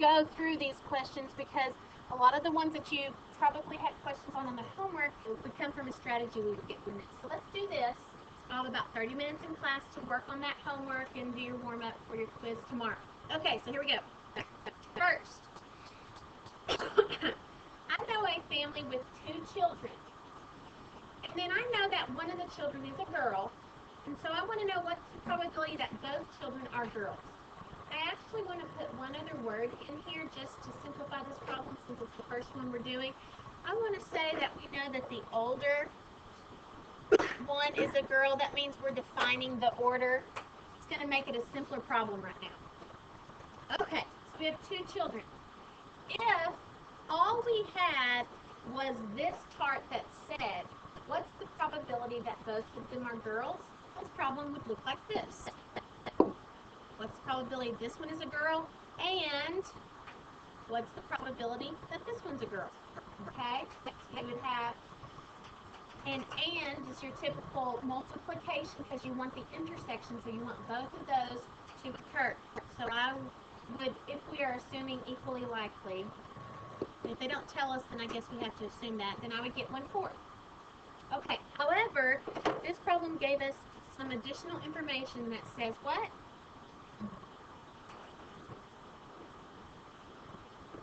go through these questions because a lot of the ones that you probably had questions on the homework would come from a strategy we would get from this. So let's do this. It's all about 30 minutes in class to work on that homework and do your warm-up for your quiz tomorrow. Okay, so here we go. First, I know a family with 2 children. And then I know that one of the children is a girl. And so I want to know what's the probability that both children are girls. I actually want to put one other word in here just to simplify this problem since it's the first one we're doing. I want to say that we know that the older one is a girl. That means we're defining the order. It's going to make it a simpler problem right now. Okay, so we have 2 children. If all we had was this chart that said, what's the probability that both of them are girls? This problem would look like this. What's the probability this one is a girl? And what's the probability that this one's a girl? Okay, so you would have and is your typical multiplication because you want the intersection, so you want both of those to occur. So I would, if we are assuming equally likely, if they don't tell us, then I guess we have to assume that, then I would get 1/4. Okay, however, this problem gave us some additional information that says what?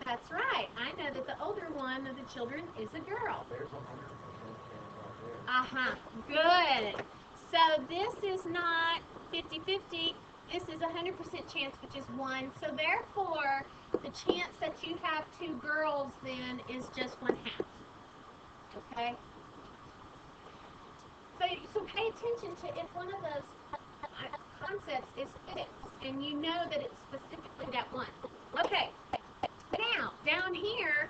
That's right. I know that the older one of the children is a girl. Good. So this is not 50-50. This is 100% chance, which is 1. So therefore, the chance that you have 2 girls then is just 1/2. Okay? So pay attention to if one of those concepts is fixed, and you know that it's specifically that one. Okay. Now, down here,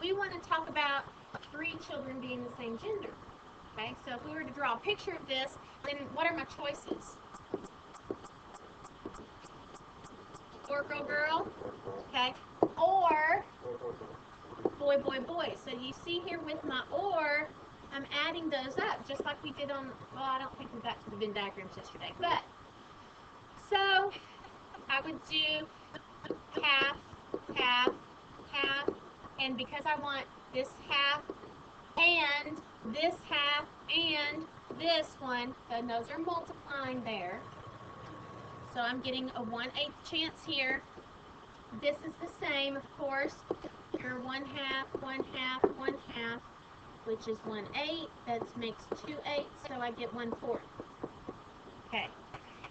we want to talk about 3 children being the same gender. Okay, so if we were to draw a picture of this, then what are my choices? Or girl, girl, okay, or boy, boy, boy. So you see here with my or, I'm adding those up, just like we did on, well, I don't think we got to the Venn diagrams yesterday, but, so I would do half, half, half, and because I want this half and this half and this one, then those are multiplying there. So I'm getting a 1/8 chance here. This is the same, of course. Your 1/2, 1/2, 1/2, which is 1/8. That makes 2/8, so I get 1/4. Okay.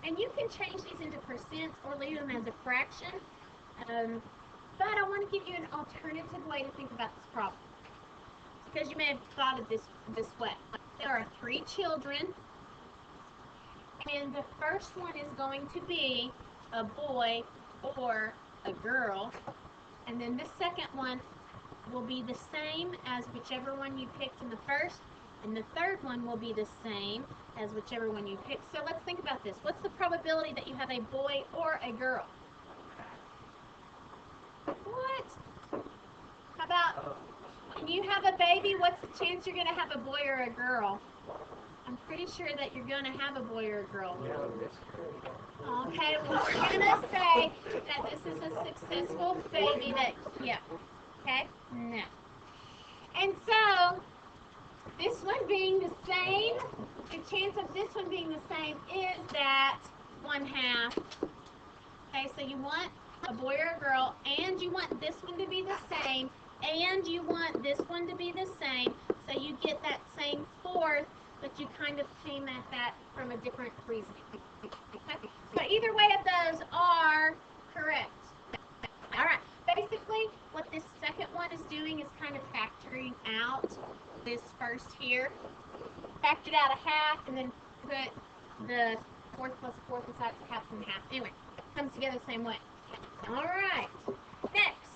And you can change these into percents or leave them as a fraction. But I want to give you an alternative way to think about this problem, because you may have thought of this way. There are 3 children, and the first one is going to be a boy or a girl, and then the second one will be the same as whichever one you picked in the first, and the third one will be the same as whichever one you picked. So let's think about this. What's the probability that you have a boy or a girl? What? How about when you have a baby, what's the chance you're going to have a boy or a girl? I'm pretty sure that you're going to have a boy or a girl. Okay, well, we're going to say that this is a successful baby that, yeah. Okay? No. And so, this one being the same, the chance of this one being the same is that 1/2. Okay, so you want a boy or a girl, and you want this one to be the same, and you want this one to be the same, so you get that same 4th, but you kind of came at that from a different reasoning. Okay? So either way of those are correct. All right. Basically, what this second one is doing is kind of factoring out this first here. Factored out a 1/2, and then put the 4th plus a 4th inside, so 1/2 and 1/2. Anyway, comes together the same way. All right. Next,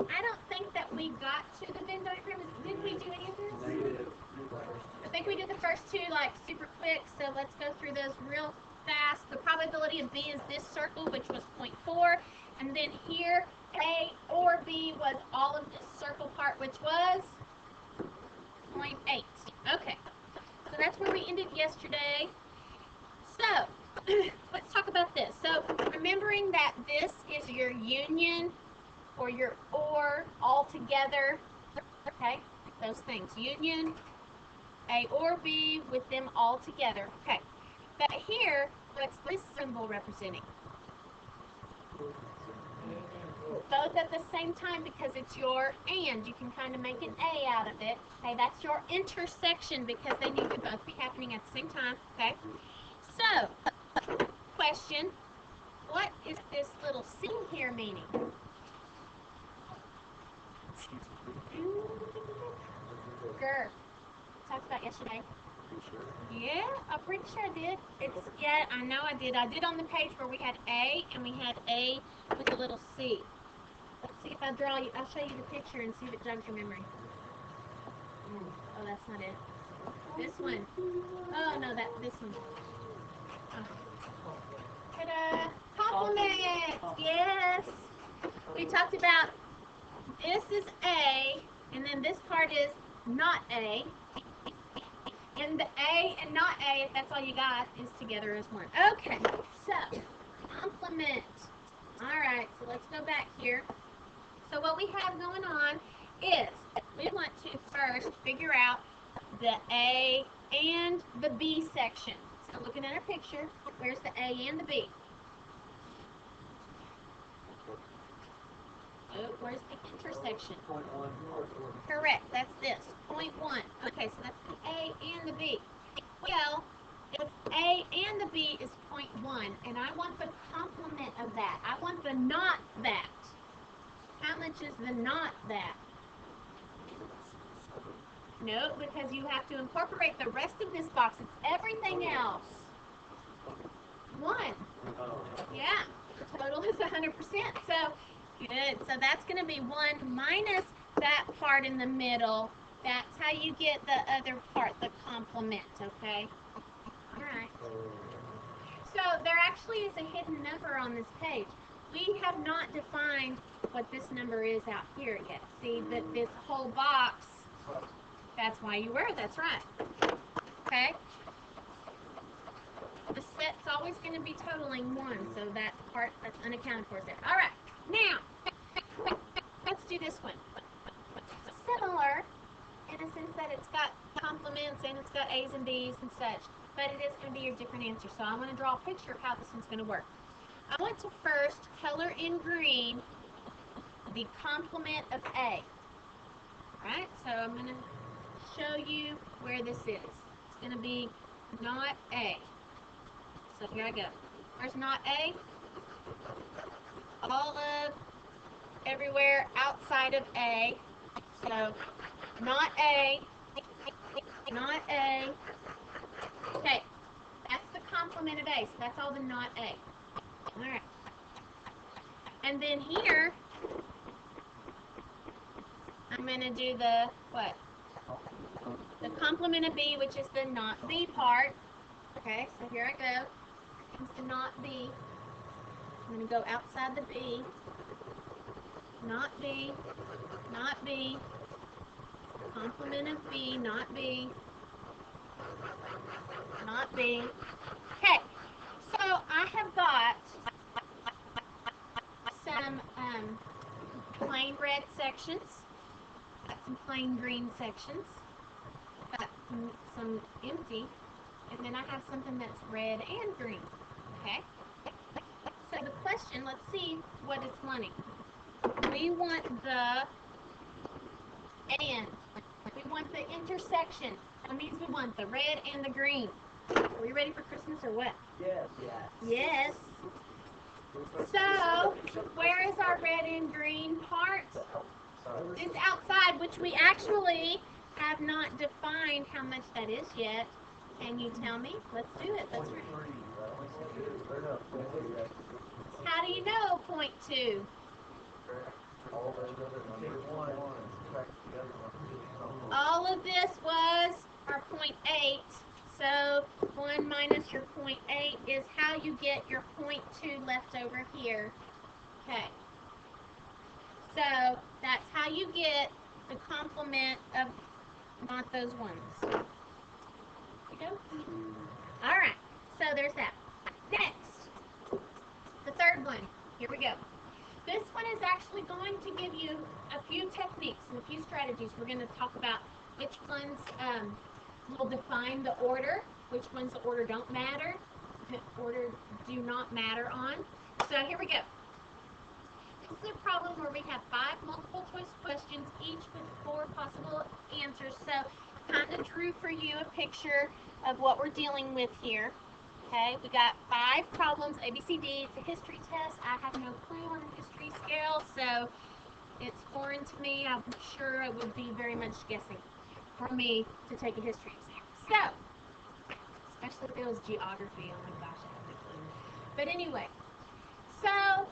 I don't think that we got to the Venn diagram. Did we do any of this? I think we did the first 2 like super quick, so let's go through those real fast. The probability of B is this circle, which was 0.4, and then here A or B was all of this circle part, which was 0.8. Okay, so that's where we ended yesterday. So let's talk about this. So remembering that this is your union or your or all together. Okay, those things. Union, A or B with them all together. Okay, but here, what's this symbol representing? Both at the same time because it's your and. You can kind of make an A out of it. Okay, that's your intersection because they need to both be happening at the same time. Okay, so question, what is this little C here meaning? Grr. Talked about yesterday. Yeah, I'm pretty sure I did. Yeah, I know I did. I did on the page where we had A and we had A with a little C. Let's see if I draw you. I'll show you the picture and see if it jogs your memory. Oh, that's not it. This one. Oh no, this one. Oh. Ta-da! Compliments. Yes. We talked about this is A, and then this part is not A. And the A and not A, if that's all you got, is together as one. Okay, so complement. All right, so let's go back here. So what we have going on is we want to first figure out the A and the B section. So looking at our picture, where's the A and the B? Oh, where's the intersection? Correct, that's this, point 1. Okay, so that's the A and the B. Well, if A and the B is point 1, and I want the complement of that, I want the not that. How much is the not that? No, because you have to incorporate the rest of this box. It's everything else. 1. Yeah, the total is 100%. So, good. So that's going to be 1 minus that part in the middle. That's how you get the other part, the complement, okay? All right. So there actually is a hidden number on this page. We have not defined what this number is out here yet. See, that this whole box, that's why you were, that's right. Okay? The set's always going to be totaling 1, so that part that's unaccounted for is there. All right, now, let's do this one. Similar, in a sense that it's got complements and it's got A's and B's and such, but it is going to be your different answer. So I want to draw a picture of how this one's going to work. I want to first color in green the complement of A. Alright, so I'm going to show you where this is. It's going to be not A. So here I go. There's not A. All of everywhere outside of A. So not A. Not A. Okay, that's the complement of A. So that's all the not A. Alright. And then here, I'm going to do the, what? The complement of B, which is the not B part. Okay, so here I go. It's the not B. I'm going to go outside the B. Not B. Not B. Complement of B, not B. Not B. Okay, so I have got some plain red sections. Got some plain green sections. Got some empty. And then I have something that's red and green. Okay? So the question, let's see what it's wanting. We want the and. We want the intersection. That means we want the red and the green. Are we ready for Christmas or what? Yes. Yes. So, where is our red and green part? It's outside, which we actually have not defined how much that is yet. Can you tell me? Let's do it. Let's read. How do you know 0.2? All of this was our 0.8. So 1 minus your 0.8 is how you get your 0.2 left over here. Okay. So that's how you get the complement of not those ones. Alright, so there's that. Next, the third one. Here we go. This one is actually going to give you a few techniques and a few strategies. We're going to talk about which ones will define the order, which ones the order don't matter, the order do not matter on. So here we go. This is a problem where we have 5 multiple choice questions, each with 4 possible answers. So I kind of drew for you a picture of what we're dealing with here. Okay, we got 5 problems, A, B, C, D. It's a history test. I have no clue on the history scale, so it's foreign to me. I'm sure it would be very much guessing for me to take a history exam. So, especially if it was geography. Oh my gosh, I have no clue. But anyway, so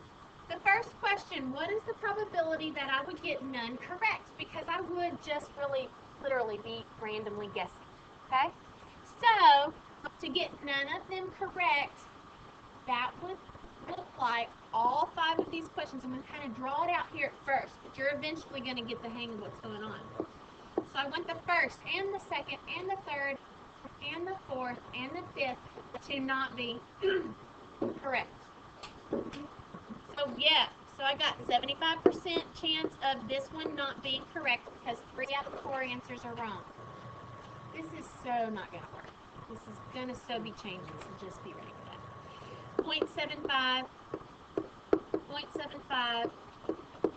the first question, what is the probability that I would get none correct? Because I would just really, literally be randomly guessing. Okay? So, to get none of them correct, that would look like all 5 of these questions. I'm going to kind of draw it out here at first, but you're eventually going to get the hang of what's going on. So I want the first and the second and the third and the fourth and the fifth to not be correct. So yeah, so I got 75% chance of this one not being correct because 3 out of 4 answers are wrong. This is so not going to work. This is going to so be changing, so just be ready for that. 0.75, 0.75,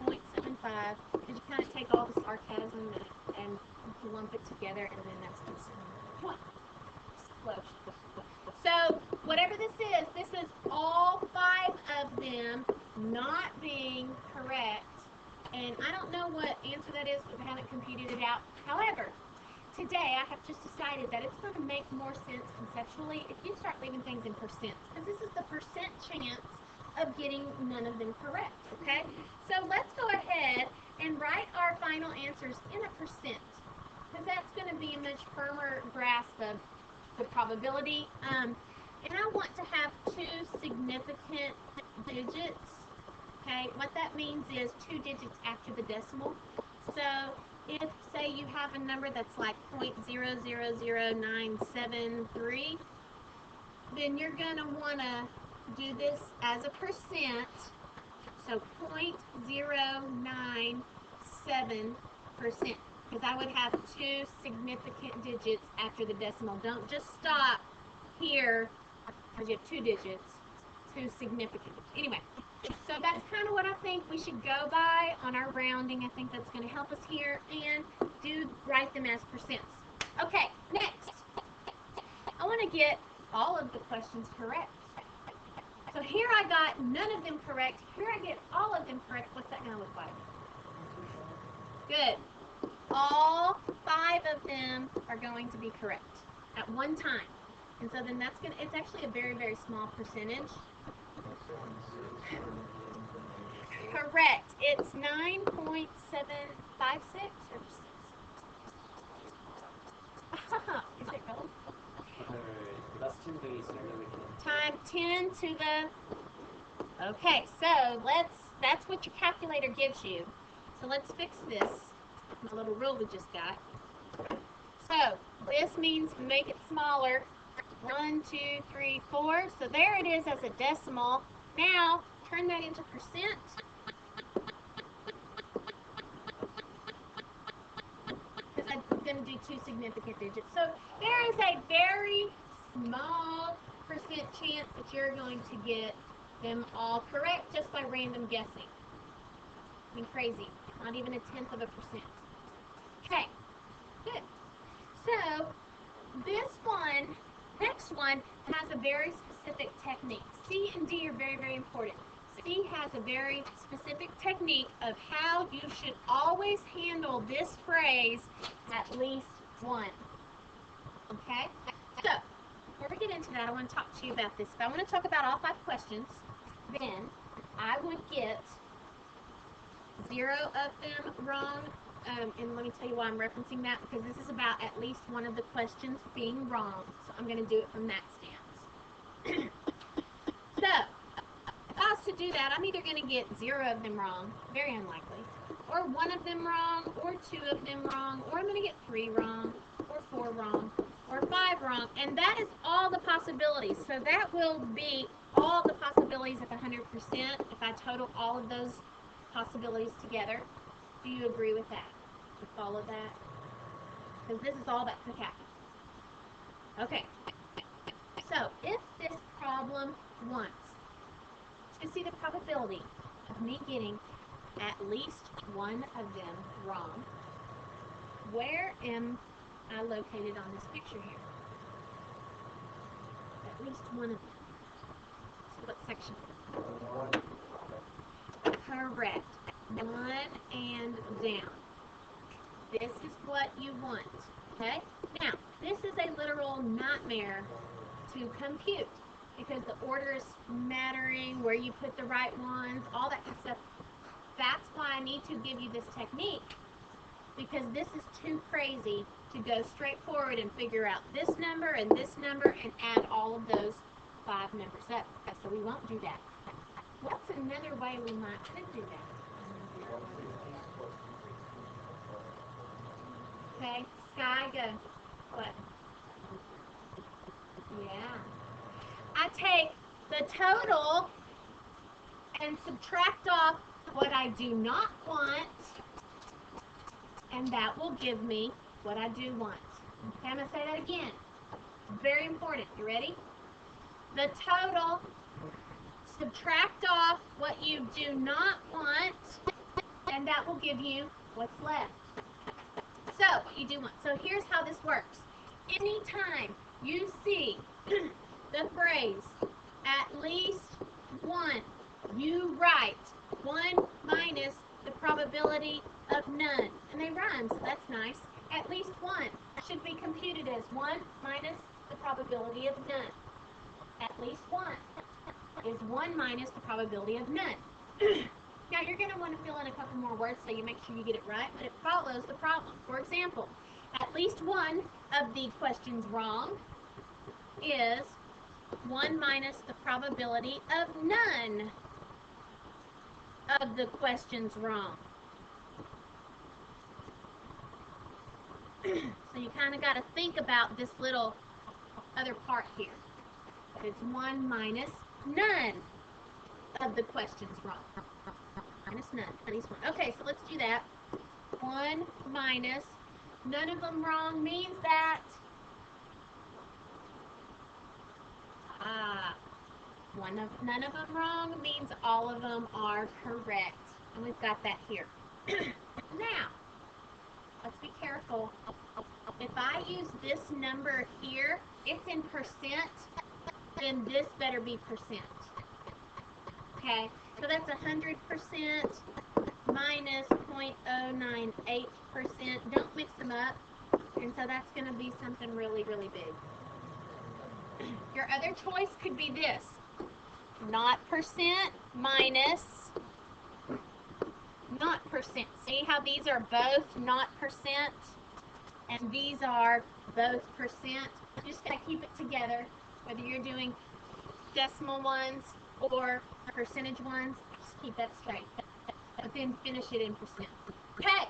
0.75. And you kind of take all the sarcasm and lump it together, and then that's the point. So whatever this is all 5 of them not being correct. And I don't know what answer that is because I haven't computed it out. However, today I have just decided that it's going to make more sense conceptually if you start leaving things in percents. Because this is the percent chance of getting none of them correct. Okay? So let's go ahead and write our final answers in a percent. Because that's going to be a much firmer grasp of the probability. And I want to have 2 significant digits. Okay, what that means is 2 digits after the decimal. So if, say, you have a number that's like 0.000973, then you're going to want to do this as a percent. So 0.097%. Because I would have 2 significant digits after the decimal. Don't just stop here because you have 2 digits, 2 significant. Anyway, so that's kind of what I think we should go by on our rounding. I think that's going to help us here, and write them as percents. Okay, next. I want to get all of the questions correct. So here I got none of them correct. Here I get all of them correct. What's that going to look like? Good. All 5 of them are going to be correct at one time. And so then that's going to, it's actually a very, very small percentage. Correct. It's 9.756 or 6. Is it really? That's too many significant. Time 10 to the, okay, so that's what your calculator gives you. So let's fix this. My little rule we just got. So this means make it smaller. 1, 2, 3, 4. So there it is as a decimal. Now turn that into percent. Because I'm going to do 2 significant digits. So there is a very small percent chance that you're going to get them all correct just by random guessing. I mean, crazy. Not even 1/10 of a percent. Okay, good. So this one, next one, has a very specific technique. C and D are very, very important. C has a very specific technique of how you should always handle this phrase, at least one. Okay? So, before we get into that, I want to talk to you about this. If I want to talk about all 5 questions, then I would get 0 of them wrong. And let me tell you why I'm referencing that, because this is about at least one of the questions being wrong. So I'm going to do it from that stance. So, if I was to do that, I'm either going to get 0 of them wrong, very unlikely, or 1 of them wrong, or 2 of them wrong, or I'm going to get 3 wrong, or 4 wrong, or 5 wrong. And that is all the possibilities. So that will be all the possibilities of 100% if I total all of those possibilities together. Do you agree with that? You follow that? Because this is all that could happen. Okay. So, if this problem once, you see the probability of me getting at least one of them wrong, where am I located on this picture here? At least one of them. So what section? Correct. One and down. This is what you want. Okay? Now, this is a literal nightmare to compute because the orders mattering, where you put the right ones, all that kind of stuff. That's why I need to give you this technique, because this is too crazy to go straight forward and figure out this number and add all of those 5 numbers up. So we won't do that. What's another way we could do that? Okay, Sky, go. What? Yeah. I take the total and subtract off what I do not want, and that will give me what I do want. Okay, I'm going to say that again. Very important. You ready? The total, subtract off what you do not want, and that will give you what's left. So, what you do want. So, here's how this works. Anytime you see the phrase, at least one, you write 1 minus the probability of none. And they rhyme, so that's nice. At least one should be computed as 1 minus the probability of none. At least one is 1 minus the probability of none. Now, you're going to want to fill in a couple more words so you make sure you get it right, but it follows the problem. For example, at least one of the questions wrong is 1 minus the probability of none of the questions wrong. So you kind of got to think about this little other part here. It's 1 minus none of the questions wrong. Minus none, at least one. Okay, so let's do that. 1 minus none of them wrong means that none of them wrong means all of them are correct. And we've got that here. Now, let's be careful. If I use this number here, it's in percent, then this better be percent. Okay, so that's 100% minus 0.098%. Don't mix them up. And so that's going to be something really, really big. Your other choice could be this. Not percent minus not percent. See how these are both not percent? And these are both percent. You just got to keep it together. Whether you're doing decimal ones or percentage ones, just keep that straight. But then finish it in percent. Okay,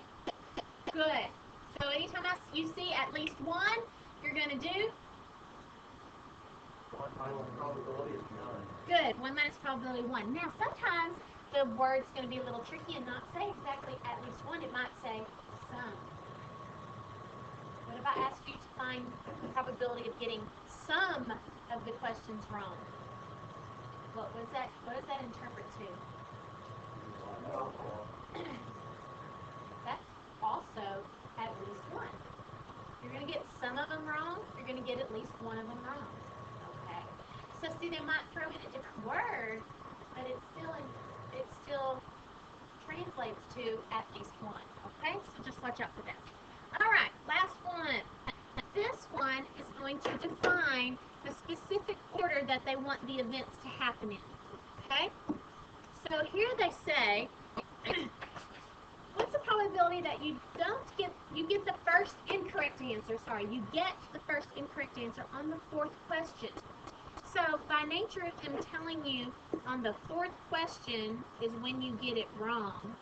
good. So anytime you see at least one, you're going to do? 1 minus probability of none. Good, 1 minus probability of 1. Now sometimes the word's going to be a little tricky and not say exactly at least one. It might say some. What if I ask you to find the probability of getting some of the questions wrong? What was that? What does that interpret to? That's also at least one. You're going to get some of them wrong. You're going to get at least one of them wrong. Okay. So see, they might throw in a different word, but it still translates to at least one. Okay. So just watch out for that. All right. Last one. This one is going to define the specific order that they want the events to happen in. Okay? So here they say, what's the probability that you get the first incorrect answer, you get the first incorrect answer on the 4th question. So by nature of them telling you on the 4th question is when you get it wrong,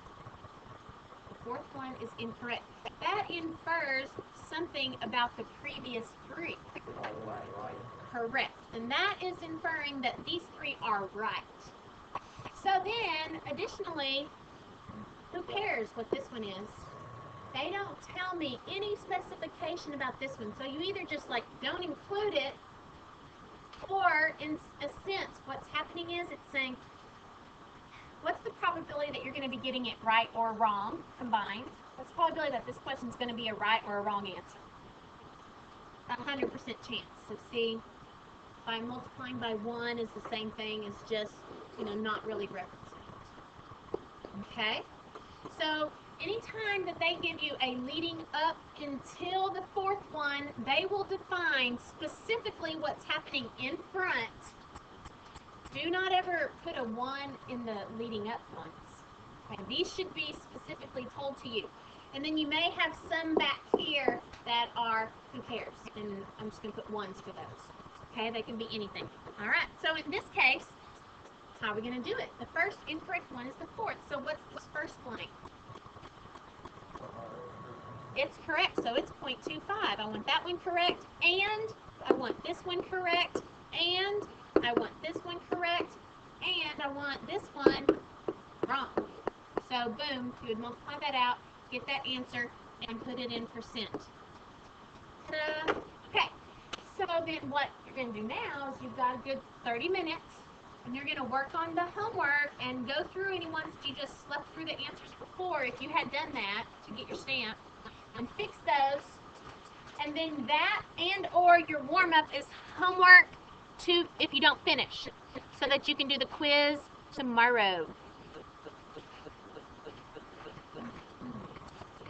the 4th one is incorrect. That infers something about the previous 3. Right. Correct. And that is inferring that these 3 are right. So then, additionally, cares what this one is? They don't tell me any specification about this one. So you either just like don't include it, or in a sense, what's happening is it's saying, what's the probability that you're going to be getting it right or wrong combined? What's the probability that this question is going to be a right or a wrong answer? 100% chance. So see, by multiplying by 1 is the same thing as just, not really referencing it. Okay? So anytime that they give you a leading up until the fourth one, they will define specifically what's happening in front. Do not ever put a 1 in the leading up ones. Okay? These should be specifically told to you. And then you may have some back here that are, who cares? And I'm just going to put 1s for those. Okay, they can be anything. All right, so in this case, how are we going to do it? The first incorrect one is the fourth. So what's the first blank? It's correct, so it's 0.25. I want that one correct, and I want this one correct, and I want this one correct, and I want this one wrong. So boom, you would multiply that out, get that answer, and put it in percent. Ta-da! Okay, so then what you're going to do now is you've got a good 30 minutes, and you're going to work on the homework and go through any ones that you just slept through the answers before, if you had done that, to get your stamp, and fix those. And then that and or your warm-up is homework to if you don't finish, so that you can do the quiz tomorrow.